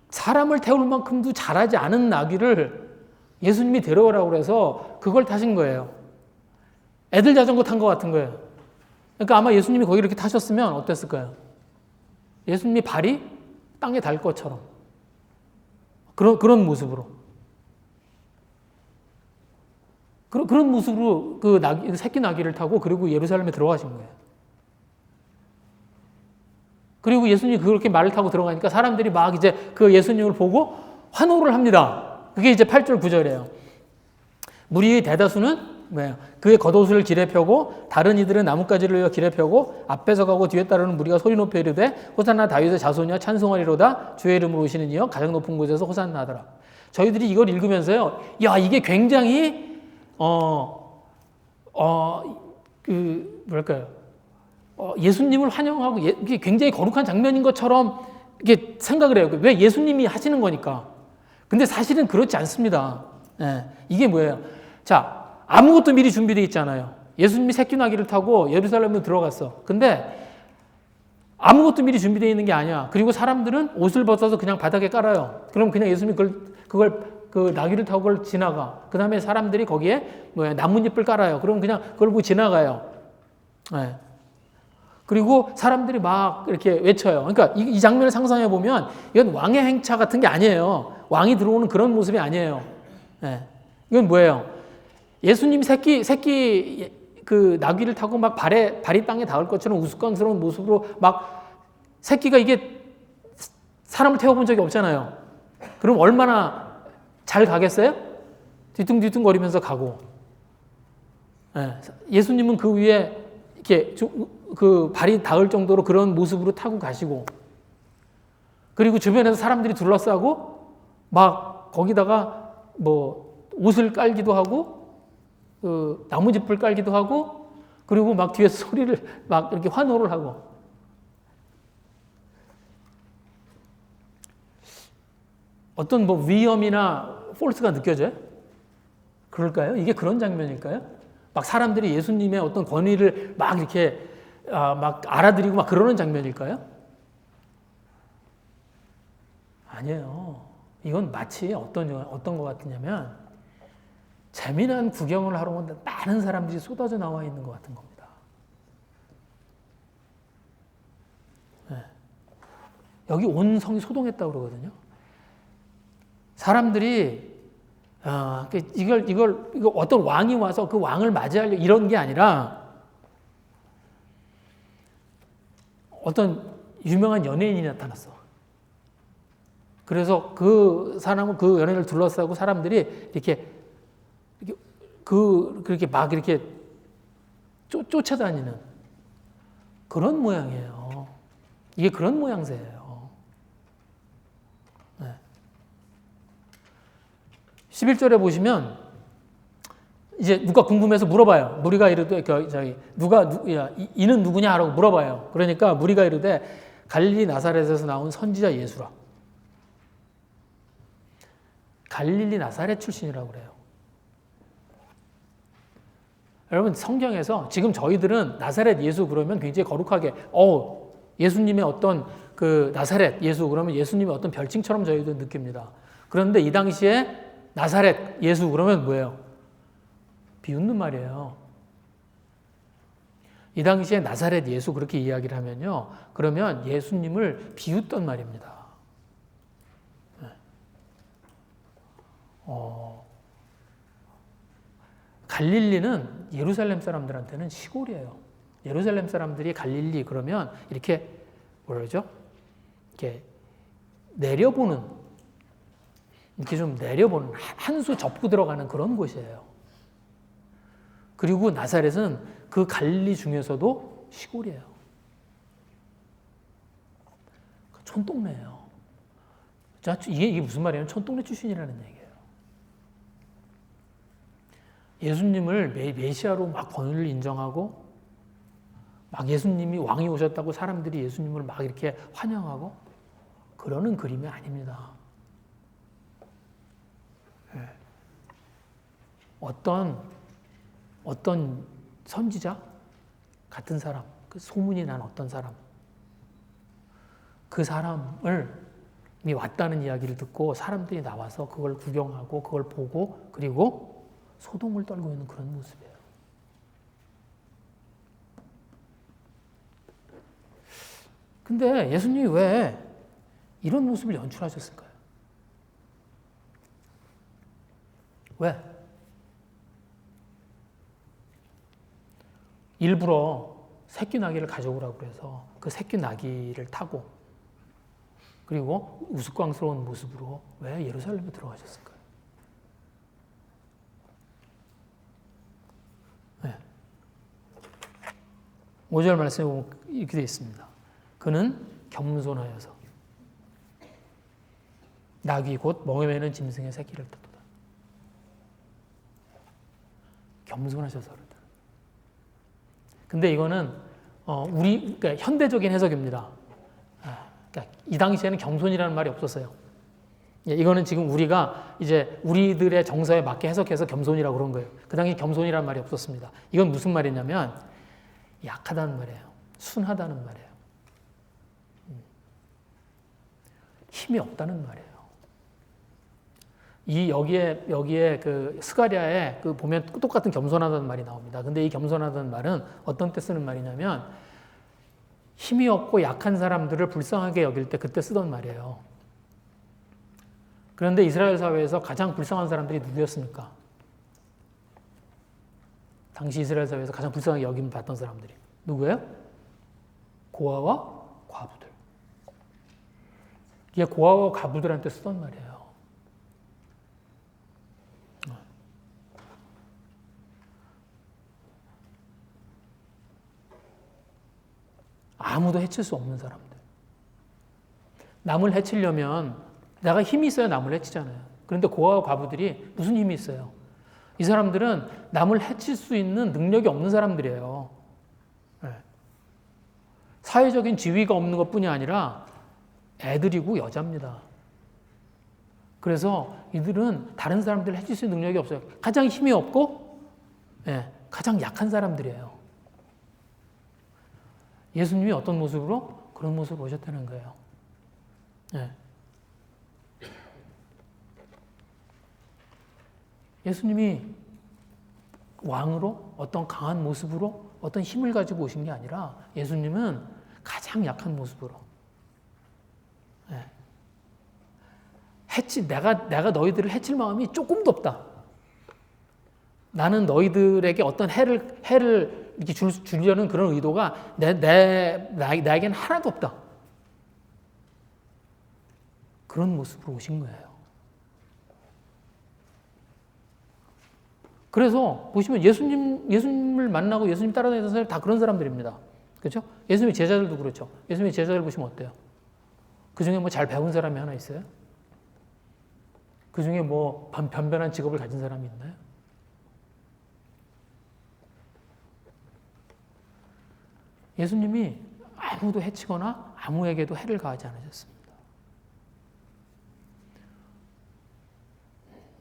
사람을 태울 만큼도 자라지 않은 나귀를 예수님이 데려오라고 그래서 그걸 타신 거예요. 애들 자전거 탄 것 같은 거예요. 그러니까 아마 예수님이 거기 이렇게 타셨으면 어땠을까요? 예수님이 발이 땅에 닿을 것처럼 그런 모습으로 그런 모습으로 그 새끼 나귀를 타고 그리고 예루살렘에 들어가신 거예요. 그리고 예수님이 그렇게 말을 타고 들어가니까 사람들이 막 이제 그 예수님을 보고 환호를 합니다. 그게 이제 8절 9절이에요. 무리의 대다수는 뭐예요? 그의 겉옷을 길에 펴고 다른 이들은 나뭇가지를 이어 길에 펴고 앞에서 가고 뒤에 따르는 무리가 소리 높여 이르되 호산나 다윗의 자손이여 찬송하리로다 주의 이름으로 오시는 이여 가장 높은 곳에서 호산나 하더라. 저희들이 이걸 읽으면서요. 야 이게 굉장히 뭐랄까요? 예수님을 환영하고 이게 굉장히 거룩한 장면인 것처럼 이게 생각을 해요. 왜 예수님이 하시는 거니까. 근데 사실은 그렇지 않습니다. 이게 뭐예요? 자, 아무것도 미리 준비되어 있잖아요. 예수님이 새끼 나귀를 타고 예루살렘으로 들어갔어. 근데 아무것도 미리 준비되어 있는 게 아니야. 그리고 사람들은 옷을 벗어서 그냥 바닥에 깔아요. 그럼 그냥 예수님이 그 나귀를 타고 그걸 지나가. 그 다음에 사람들이 거기에 나뭇잎을 깔아요. 그럼 그냥 그걸 보고 지나가요. 그리고 사람들이 막 이렇게 외쳐요. 그러니까 이 장면을 상상해 보면 이건 왕의 행차 같은 게 아니에요. 왕이 들어오는 그런 모습이 아니에요. 이건 뭐예요? 예수님이 새끼 그 나귀를 타고 막 발이 땅에 닿을 것처럼 우스꽝스러운 모습으로 막 새끼가 이게 사람을 태워본 적이 없잖아요. 그럼 얼마나 잘 가겠어요? 뒤뚱뒤뚱거리면서 가고. 예수님은 그 위에 이렇게 그 발이 닿을 정도로 그런 모습으로 타고 가시고, 그리고 주변에서 사람들이 둘러싸고 막 거기다가 뭐 옷을 깔기도 하고 그 나무짚을 깔기도 하고, 그리고 막 뒤에서 소리를 막 이렇게 환호를 하고. 어떤 뭐 위험이나 폴스가 느껴져요? 그럴까요? 이게 그런 장면일까요? 막 사람들이 예수님의 어떤 권위를 막 이렇게 막 알아들이고 막 그러는 장면일까요? 아니에요. 이건 마치 어떤 것 같으냐면 재미난 구경을 하러 온 많은 사람들이 쏟아져 나와 있는 것 같은 겁니다. 네. 여기 온 성이 소동했다고 그러거든요. 사람들이 이걸 어떤 왕이 와서 그 왕을 맞이하려 이런 게 아니라 어떤 유명한 연예인이 나타났어. 그래서 그 사람은 그 연예인을 둘러싸고 사람들이 그렇게 막 이렇게 쫓아다니는 그런 모양이에요. 이게 그런 모양새예요. 네. 11절에 보시면 이제 누가 궁금해서 물어봐요. 무리가 이르되 이는 누구냐라고 물어봐요. 그러니까 무리가 이르되 갈릴리 나사렛에서 나온 선지자 예수라. 갈릴리 나사렛 출신이라고 그래요. 여러분 성경에서 지금 저희들은 나사렛 예수 그러면 굉장히 거룩하게 예수님의 어떤 그 나사렛 예수 그러면 예수님의 어떤 별칭처럼 저희도 느낍니다. 그런데 이 당시에 나사렛 예수 그러면 뭐예요? 비웃는 말이에요. 이 당시에 나사렛 예수 그렇게 이야기를 하면요. 그러면 예수님을 비웃던 말입니다. 갈릴리는 예루살렘 사람들한테는 시골이에요. 예루살렘 사람들이 갈릴리 그러면 이렇게 이렇게 내려보는 이렇게 좀 내려보는 한 수 접고 들어가는 그런 곳이에요. 그리고 나사렛은 그 갈릴리 중에서도 시골이에요. 촌동네예요. 이게 무슨 말이에요? 촌동네 출신이라는 얘기예요. 예수님을 메시아로 막 권위를 인정하고 막 예수님이 왕이 오셨다고 사람들이 예수님을 막 이렇게 환영하고 그러는 그림이 아닙니다. 어떤 선지자 같은 사람, 그 소문이 난 어떤 사람, 그 사람이 왔다는 이야기를 듣고 사람들이 나와서 그걸 구경하고 그걸 보고 그리고 소동을 떨고 있는 그런 모습이에요. 근데 예수님이 왜 이런 모습을 연출하셨을까요? 왜? 일부러 새끼 나귀를 가져오라고 그래서 그 새끼 나귀를 타고 그리고 우스꽝스러운 모습으로 왜 예루살렘에 들어가셨을까요? 네. 5절 말씀에 보면 이렇게 되어 있습니다. 그는 겸손하여서 나귀 곧 멍에 매는 짐승의 새끼를 뜯도다. 겸손하셔서 그렇다. 근데 이거는 그러니까 현대적인 해석입니다. 그러니까 이 당시에는 겸손이라는 말이 없었어요. 이거는 지금 우리가 이제 우리들의 정서에 맞게 해석해서 겸손이라고 그런 거예요. 그 당시 겸손이라는 말이 없었습니다. 이건 무슨 말이냐면 약하다는 말이에요. 순하다는 말이에요. 힘이 없다는 말이에요. 여기에 그 스가랴에 그 보면 똑같은 겸손하다는 말이 나옵니다. 근데 이 겸손하다는 말은 어떤 때 쓰는 말이냐면 힘이 없고 약한 사람들을 불쌍하게 여길 때 그때 쓰던 말이에요. 그런데 이스라엘 사회에서 가장 불쌍한 사람들이 누구였습니까? 당시 이스라엘 사회에서 가장 불쌍하게 여김을 받던 사람들이 누구예요? 고아와 과부들. 이게 고아와 과부들한테 쓰던 말이에요. 아무도 해칠 수 없는 사람들. 남을 해치려면 내가 힘이 있어야 남을 해치잖아요. 그런데 고아와 과부들이 무슨 힘이 있어요? 이 사람들은 남을 해칠 수 있는 능력이 없는 사람들이에요. 네. 사회적인 지위가 없는 것뿐이 아니라 애들이고 여자입니다. 그래서 이들은 다른 사람들을 해칠 수 있는 능력이 없어요. 가장 힘이 없고 가장 약한 사람들이에요. 예수님이 어떤 모습으로? 그런 모습으로 오셨다는 거예요. 네. 예수님이 왕으로 어떤 강한 모습으로 어떤 힘을 가지고 오신 게 아니라 예수님은 가장 약한 모습으로 내가 너희들을 해칠 마음이 조금도 없다. 나는 너희들에게 어떤 해를 이렇게 주려는 그런 의도가 나에게는 하나도 없다. 그런 모습으로 오신 거예요. 그래서 보시면 예수님을 만나고 예수님 따라다니던 사람이 다 그런 사람들입니다. 그렇죠? 예수님의 제자들도 그렇죠. 예수님의 제자들 보시면 어때요? 그 중에 뭐 잘 배운 사람이 하나 있어요? 그 중에 뭐 변변한 직업을 가진 사람이 있나요? 예수님이 아무도 해치거나 아무에게도 해를 가하지 않으셨습니다.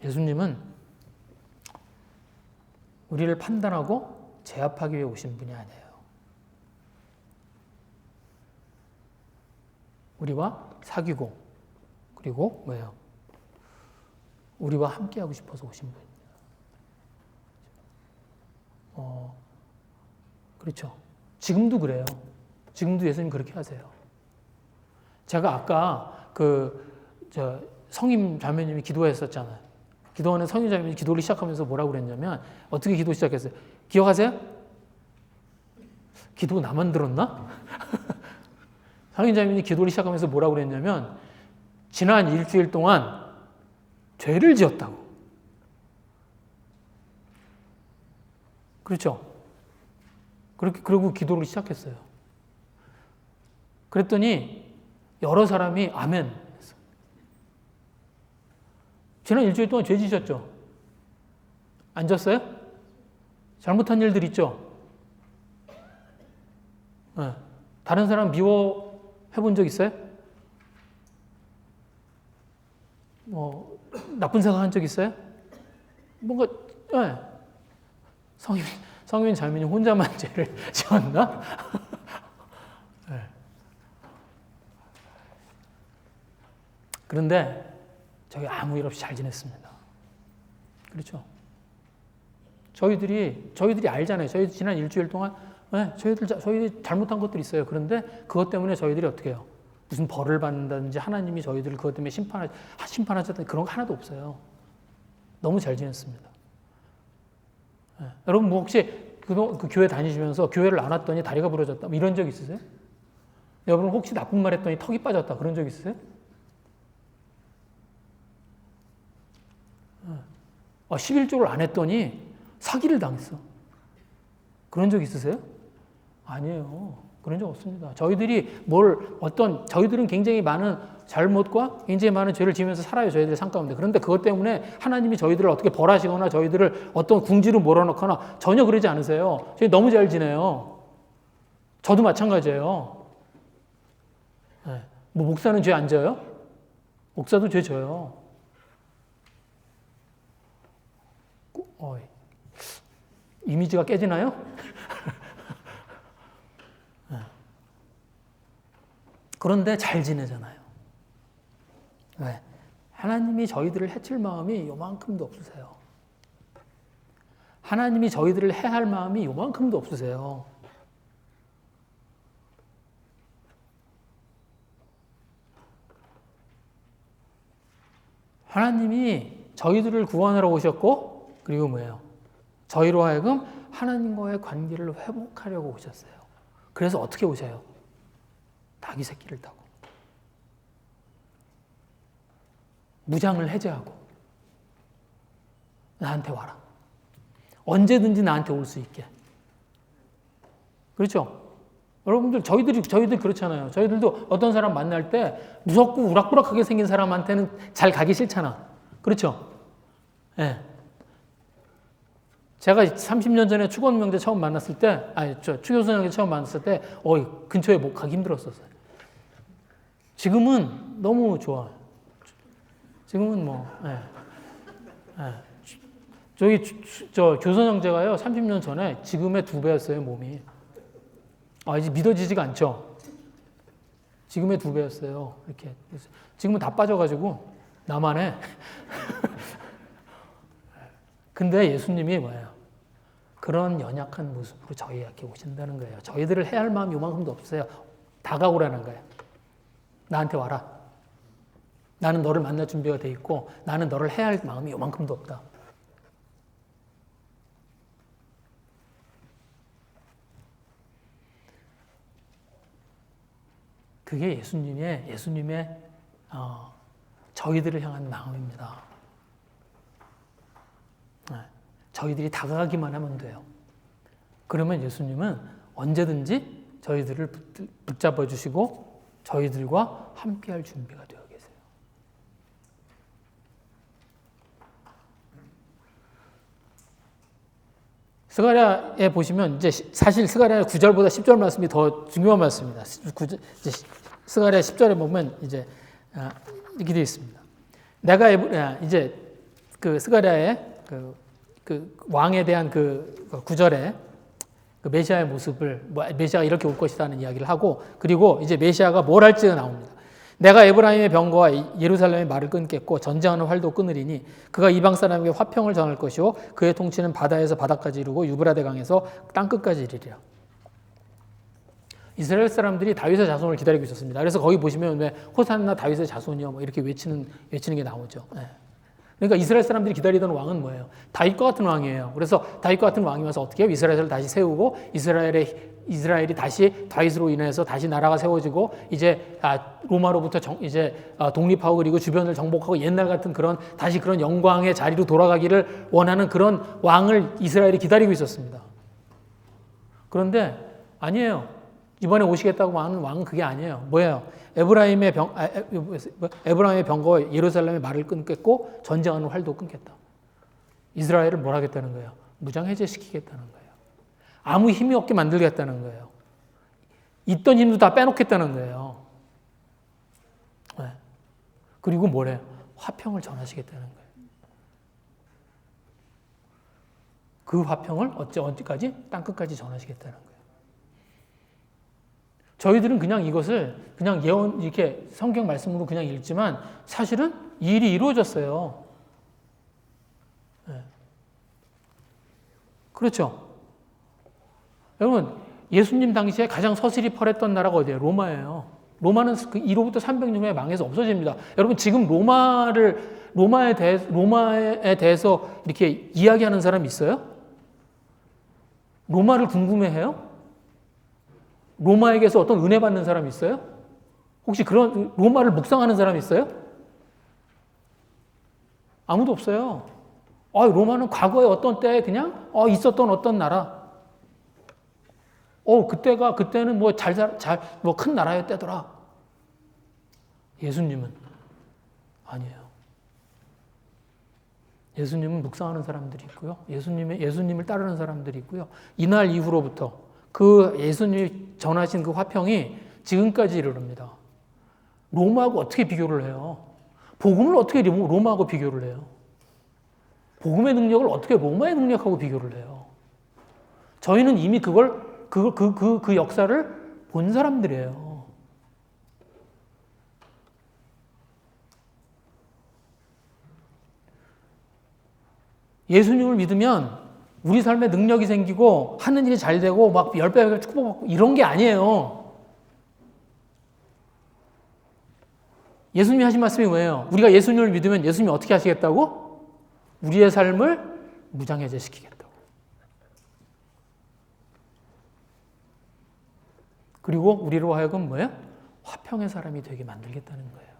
예수님은 우리를 판단하고 제압하기 위해 오신 분이 아니에요. 우리와 사귀고 그리고 뭐예요? 우리와 함께하고 싶어서 오신 분입니다. 그렇죠. 지금도 그래요. 지금도 예수님 그렇게 하세요. 제가 아까 성임 자매님이 기도했었잖아요. 기도하는 성임 자매님이 기도를 시작하면서 뭐라고 그랬냐면 어떻게 기도 시작했어요? 기억하세요? 기도 나만 들었나? 성임 자매님이 기도를 시작하면서 뭐라고 그랬냐면 지난 일주일 동안 죄를 지었다고. 그렇죠? 그러고 기도를 시작했어요. 그랬더니 여러 사람이 아멘 했어요. 지난 일주일 동안 죄 지셨죠? 안 졌어요? 잘못한 일들 있죠? 네. 다른 사람 미워해본 적 있어요? 나쁜 생각한 적 있어요? 뭔가 네. 성인 자매님 혼자만 죄를 지었나? 네. 그런데 저희 아무 일 없이 잘 지냈습니다. 그렇죠? 저희들이 알잖아요. 저희 지난 일주일 동안 저희들이 잘못한 것들이 있어요. 그런데 그것 때문에 저희들이 어떻게 해요? 무슨 벌을 받는다든지 하나님이 저희들을 그것 때문에 심판하셨다든지 그런 거 하나도 없어요. 너무 잘 지냈습니다. 네. 여러분 뭐 혹시 그 교회 다니시면서 교회를 안 왔더니 다리가 부러졌다 뭐 이런 적 있으세요? 여러분 혹시 나쁜 말 했더니 턱이 빠졌다 그런 적 있으세요? 11조를 안 했더니 사기를 당했어. 그런 적 있으세요? 아니에요. 그런 적 없습니다. 저희들은 굉장히 많은 잘못과 굉장히 많은 죄를 지으면서 살아요. 저희들의 삶 가운데. 그런데 그것 때문에 하나님이 저희들을 어떻게 벌하시거나 저희들을 어떤 궁지로 몰아넣거나 전혀 그러지 않으세요. 저희 너무 잘 지내요. 저도 마찬가지예요. 네. 뭐 목사는 죄 안 져요? 목사도 죄 져요. 이미지가 깨지나요? 그런데 잘 지내잖아요. 왜? 하나님이 저희들을 해칠 마음이 요만큼도 없으세요. 하나님이 저희들을 해할 마음이 요만큼도 없으세요. 하나님이 저희들을 구원하러 오셨고 그리고 뭐예요? 저희로 하여금 하나님과의 관계를 회복하려고 오셨어요. 그래서 어떻게 오셔요? 닭이 새끼를 타고 무장을 해제하고 나한테 와라. 언제든지 나한테 올 수 있게. 그렇죠? 여러분들 저희들 그렇잖아요. 저희들도 어떤 사람 만날 때 무섭고 우락부락하게 생긴 사람한테는 잘 가기 싫잖아. 그렇죠? 예. 네. 제가 30년 전에 축원명제 처음 만났을 때, 추교선영제 처음 만났을 때, 근처에 못 가기 힘들었었어요. 지금은 너무 좋아요. 지금은 뭐, 교선형제가요, 30년 전에 지금의 2배였어요, 몸이. 이제 믿어지지가 않죠? 지금의 2배였어요. 이렇게. 지금은 다 빠져가지고, 나만의. 근데 예수님이 뭐예요? 그런 연약한 모습으로 저희에게 오신다는 거예요. 저희들을 해야 할 마음이 요만큼도 없어요. 다가오라는 거예요. 나한테 와라. 나는 너를 만날 준비가 돼 있고 나는 너를 해야 할 마음이 요만큼도 없다. 그게 예수님의 저희들을 향한 마음입니다. 저희들이 다가가기만 하면 돼요. 그러면 예수님은 언제든지 저희들을 붙잡아 주시고 저희들과 함께할 준비가 되어 계세요. 스가랴에 보시면 이제 사실 스가랴 9절보다 10절 말씀이 더 중요한 말씀입니다. 스가랴 10절에 보면 이제 이렇게 되어 있습니다. 내가 이제 그 스가랴의 그 왕에 대한 그 9절에 그 메시아의 모습을 메시아가 이렇게 올 것이라는 이야기를 하고 그리고 이제 메시아가 뭘 할지가 나옵니다. 내가 에브라임의 병거와 예루살렘의 말을 끊겠고 전쟁하는 활도 끊으리니 그가 이방 사람에게 화평을 전할 것이요 그의 통치는 바다에서 바다까지 이르고 유브라데 강에서 땅끝까지 이르리라. 이스라엘 사람들이 다윗의 자손을 기다리고 있었습니다. 그래서 거기 보시면 왜 호산나 다윗의 자손이요 뭐 이렇게 외치는 게 나오죠. 네. 그러니까 이스라엘 사람들이 기다리던 왕은 뭐예요? 다윗과 같은 왕이에요. 그래서 다윗과 같은 왕이 와서 어떻게 해요? 이스라엘을 다시 세우고 이스라엘이 다시 다윗으로 인해서 다시 나라가 세워지고 이제 로마로부터 이제 독립하고 그리고 주변을 정복하고 옛날 같은 다시 그런 영광의 자리로 돌아가기를 원하는 그런 왕을 이스라엘이 기다리고 있었습니다. 그런데 아니에요. 이번에 오시겠다고 하는 왕은 그게 아니에요. 뭐예요? 에브라임의 병거와 예루살렘의 말을 끊겠고 전쟁하는 활도 끊겠다. 이스라엘을 뭘 하겠다는 거예요? 무장해제시키겠다는 거예요. 아무 힘이 없게 만들겠다는 거예요. 있던 힘도 다 빼놓겠다는 거예요. 네. 그리고 뭐래요? 화평을 전하시겠다는 거예요. 그 화평을 언제까지? 땅끝까지 전하시겠다는 거예요. 저희들은 그냥 이것을 그냥 예언 이렇게 성경 말씀으로 그냥 읽지만 사실은 일이 이루어졌어요. 네. 그렇죠. 여러분 예수님 당시에 가장 서슬이 펄했던 나라가 어디예요? 로마예요. 로마는 그 2로부터 300년에 망해서 없어집니다. 여러분 지금 로마에 대해서 이렇게 이야기하는 사람 있어요? 로마를 궁금해해요? 로마에게서 어떤 은혜 받는 사람 있어요? 혹시 그런 로마를 묵상하는 사람 있어요? 아무도 없어요. 로마는 과거에 어떤 때에 그냥 있었던 어떤 나라. 그때는 뭐 뭐 큰 나라였대더라. 예수님은 아니에요. 예수님은 묵상하는 사람들이 있고요. 예수님을 따르는 사람들이 있고요. 이날 이후로부터 그 예수님이 전하신 그 화평이 지금까지 이르릅니다. 로마하고 어떻게 비교를 해요? 복음을 어떻게 로마하고 비교를 해요? 복음의 능력을 어떻게 로마의 능력하고 비교를 해요? 저희는 이미 그 역사를 본 사람들이에요. 예수님을 믿으면 우리 삶에 능력이 생기고 하는 일이 잘 되고 막 10배 축복받고 이런 게 아니에요. 예수님이 하신 말씀이 뭐예요? 우리가 예수님을 믿으면 예수님이 어떻게 하시겠다고? 우리의 삶을 무장해제시키겠다고. 그리고 우리로 하여금 뭐예요? 화평의 사람이 되게 만들겠다는 거예요.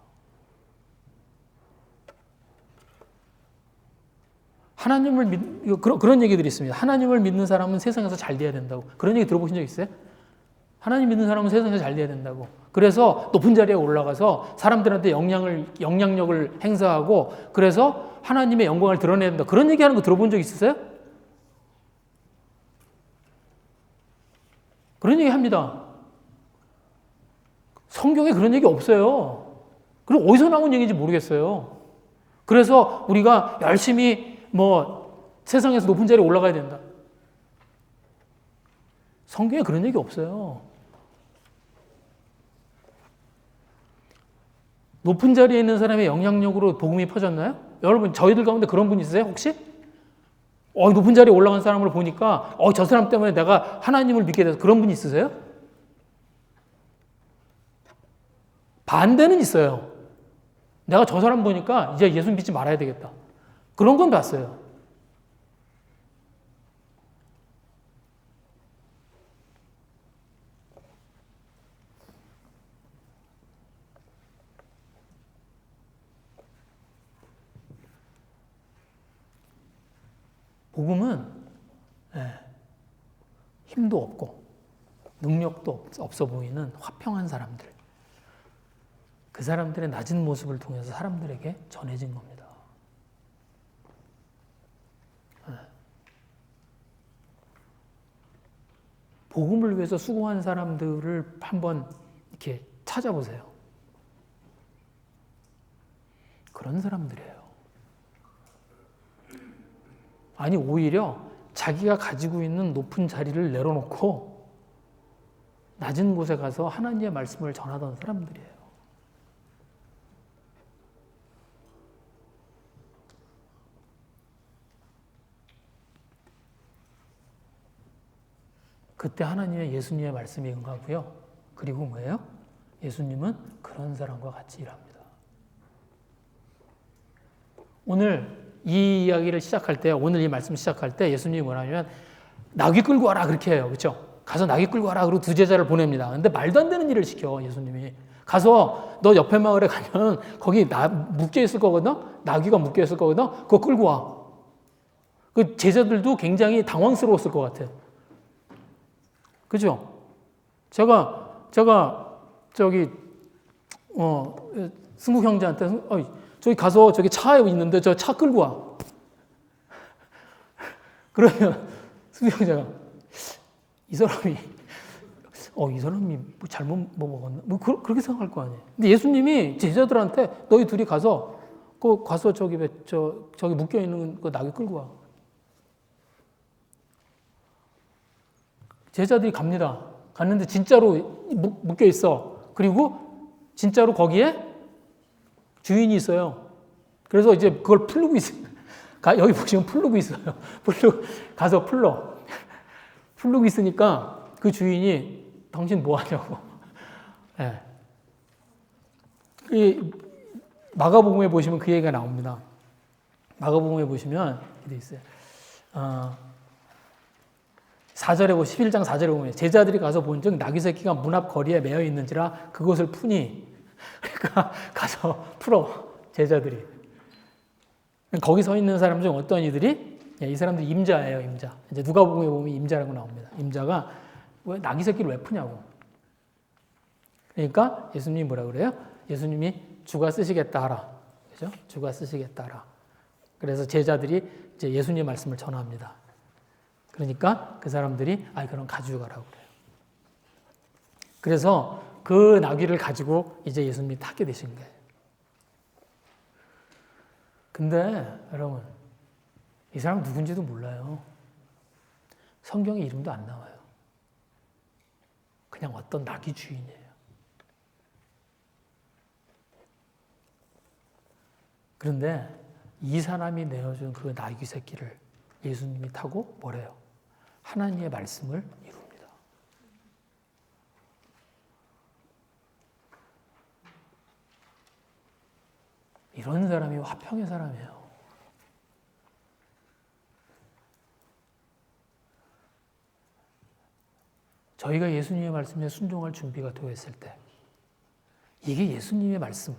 그런 얘기들이 있습니다. 하나님을 믿는 사람은 세상에서 잘 돼야 된다고. 그런 얘기 들어보신 적 있어요? 하나님 믿는 사람은 세상에서 잘 돼야 된다고. 그래서 높은 자리에 올라가서 사람들한테 영향력을 행사하고 그래서 하나님의 영광을 드러내야 된다. 그런 얘기하는 거 들어본 적 있으세요? 그런 얘기 합니다. 성경에 그런 얘기 없어요. 그리고 어디서 나온 얘기인지 모르겠어요. 그래서 우리가 열심히 세상에서 높은 자리에 올라가야 된다. 성경에 그런 얘기 없어요. 높은 자리에 있는 사람의 영향력으로 복음이 퍼졌나요? 여러분, 저희들 가운데 그런 분 있으세요, 혹시? 높은 자리에 올라간 사람을 보니까 저 사람 때문에 내가 하나님을 믿게 돼서 그런 분 있으세요? 반대는 있어요. 내가 저 사람 보니까 이제 예수 믿지 말아야 되겠다. 그런 건 봤어요. 복음은 힘도 없고 능력도 없어 보이는 화평한 사람들, 그 사람들의 낮은 모습을 통해서 사람들에게 전해진 겁니다. 복음을 위해서 수고한 사람들을 한번 이렇게 찾아보세요. 그런 사람들이에요. 아니, 오히려 자기가 가지고 있는 높은 자리를 내려놓고 낮은 곳에 가서 하나님의 말씀을 전하던 사람들이에요. 그때 하나님의 예수님의 말씀이 응하고요. 그리고 뭐예요? 예수님은 그런 사람과 같이 일합니다. 오늘 이 이야기를 시작할 때, 오늘 이 말씀 시작할 때 예수님이 뭐냐면 나귀 끌고 와라 그렇게 해요. 그렇죠? 가서 나귀 끌고 와라 그러고 두 제자를 보냅니다. 근데 말도 안 되는 일을 시켜 예수님이. 가서 너 옆에 마을에 가면 거기 묶여 있을 거거든. 나귀가 묶여 있을 거거든. 그거 끌고 와. 그 제자들도 굉장히 당황스러웠을 것 같아. 그죠? 제가 저기 승국 형제한테 저기 가서 저기 차에 있는데 저 차 끌고 와. 그러면 승국 형제가 이 사람이 뭐 잘못 먹었나? 뭐 그렇게 생각할 거 아니에요. 근데 예수님이 제자들한테 너희 둘이 가서 저기 묶여 있는 거 나귀 끌고 와. 제자들이 갑니다. 갔는데 진짜로 묶여 있어. 그리고 진짜로 거기에 주인이 있어요. 그래서 이제 그걸 풀고 있어요. 여기 보시면 풀고 있어요. 가서 풀고 있으니까 그 주인이 당신 뭐 하냐고. 네. 이 마가복음에 보시면 그 얘기가 나옵니다. 마가복음에 보시면 이렇게 있어요. 4절에 11장 4절에 보면 제자들이 가서 본즉 나귀 새끼가 문 앞 거리에 매여 있는지라 그것을 푸니. 그러니까 가서 풀어 제자들이. 거기 서 있는 사람 중 어떤 이들이 이 사람들이 임자예요, 임자. 이제 누가복음에 보면 임자라고 나옵니다. 임자가 왜 나귀 새끼를 왜 푸냐고. 그러니까 예수님이 뭐라 그래요? 예수님이 주가 쓰시겠다 하라. 그죠? 주가 쓰시겠다 하라. 그래서 제자들이 이제 예수님의 말씀을 전합니다. 그러니까 그 사람들이 그럼 가져가라고 그래요. 그래서 그 나귀를 가지고 이제 예수님이 타게 되신 거예요. 근데 여러분, 이 사람 누군지도 몰라요. 성경에 이름도 안 나와요. 그냥 어떤 나귀 주인이에요. 그런데 이 사람이 내어준 그 나귀 새끼를 예수님이 타고 뭐래요? 하나님의 말씀을 이룹니다. 이런 사람이 화평의 사람이에요. 저희가 예수님의 말씀에 순종할 준비가 되어 있을 때 이게 예수님의 말씀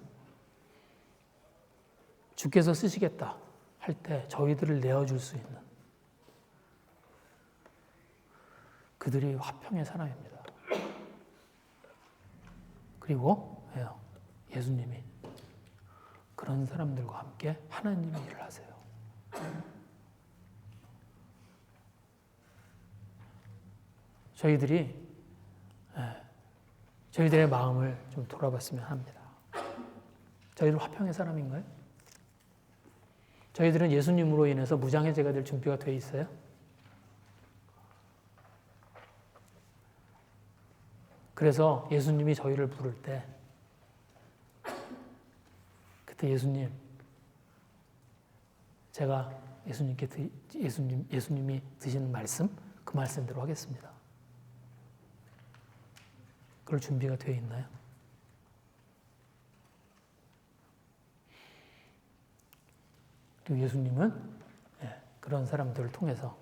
주께서 쓰시겠다 할 때 저희들을 내어줄 수 있는 그들이 화평의 사람입니다. 그리고 예수님이 그런 사람들과 함께 하나님의 일을 하세요. 저희들의 마음을 좀 돌아봤으면 합니다. 저희들 화평의 사람인가요? 저희들은 예수님으로 인해서 무장의 제가 될 준비가 되어 있어요? 그래서 예수님이 저희를 부를 때 그때 예수님, 제가 예수님이 드시는 말씀, 그 말씀대로 하겠습니다. 그럴 준비가 되어 있나요? 그리고 예수님은 그런 사람들을 통해서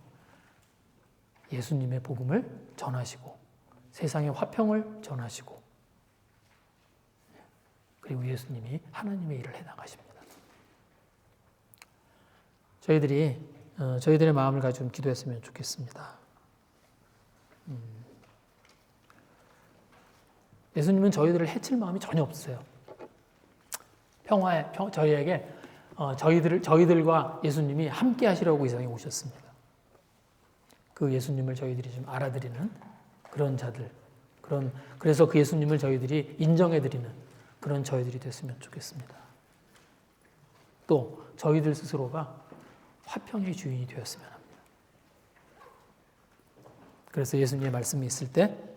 예수님의 복음을 전하시고 세상의 화평을 전하시고 그리고 예수님이 하나님의 일을 해나가십니다. 저희들의 마음을 가지고 기도했으면 좋겠습니다. 예수님은 저희들을 해칠 마음이 전혀 없으세요. 저희에게 저희들과 예수님이 함께 하시려고 이 세상에 오셨습니다. 그 예수님을 저희들이 좀 알아들이는 그런 자들, 그래서 그 예수님을 저희들이 인정해드리는 그런 저희들이 됐으면 좋겠습니다. 또 저희들 스스로가 화평의 주인이 되었으면 합니다. 그래서 예수님의 말씀이 있을 때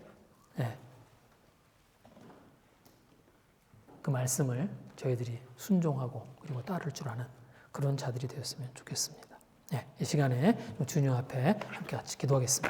그 말씀을 저희들이 순종하고 그리고 따를 줄 아는 그런 자들이 되었으면 좋겠습니다. 이 시간에 주님 앞에 함께 같이 기도하겠습니다.